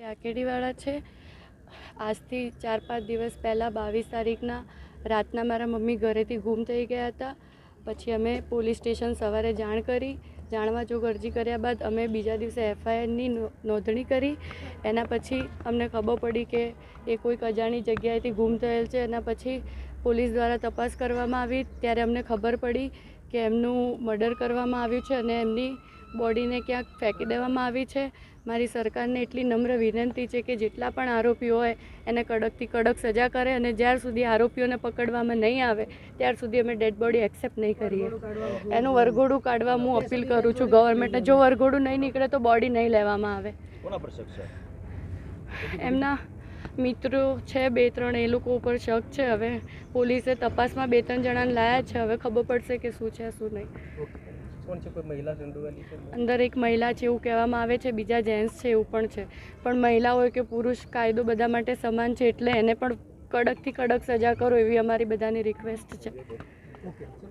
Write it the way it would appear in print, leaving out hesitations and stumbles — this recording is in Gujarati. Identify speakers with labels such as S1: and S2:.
S1: આકેડીવાળા છે. આજથી 4-5 દિવસ પહેલાં 22 તારીખના રાતના મારા મમ્મી ઘરેથી ગુમ થઈ ગયા હતા. પછી અમે પોલીસ સ્ટેશન સવારે જાણ કરી. જાણવા જોગ અરજી કર્યા બાદ અમે બીજા દિવસે FIRની નોંધણી કરી. એના પછી અમને ખબર પડી કે એ કોઈક અજાણી જગ્યાએથી ગુમ થયેલ છે. એના પછી પોલીસ દ્વારા તપાસ કરવામાં આવી ત્યારે અમને ખબર પડી કે એમનું મર્ડર કરવામાં આવ્યું છે અને એમની બોડીને ક્યાંક ફેંકી દેવામાં આવી છે. મારી સરકારને એટલી નમ્ર વિનંતી છે કે જેટલા પણ આરોપીઓ હોય એને કડકથી કડક સજા કરે અને જ્યાર સુધી આરોપીઓને પકડવામાં નહીં આવે ત્યાર સુધી અમે ડેડ બોડી એક્સેપ્ટ નહીં કરીએ. એનું વરઘોડું કાઢવા હું અપીલ કરું છું ગવર્મેન્ટને. જો વરઘોડું નહીં નીકળે તો બોડી નહીં લેવામાં આવે. એમના મિત્રો છે 2-3 એ લોકો ઉપર શક છે. હવે પોલીસે તપાસમાં 2-3 જણાને લાયા છે. હવે ખબર પડશે કે શું છે શું નહીં. અંદર એક મહિલા છે એવું કહેવામાં આવે છે, બીજા જેન્ટ્સ છે એવું પણ છે. પણ મહિલા હોય કે પુરુષ, કાયદો બધા માટે સમાન છે એટલે એને પણ કડકથી કડક સજા કરો એવી અમારી બધાની રિક્વેસ્ટ છે.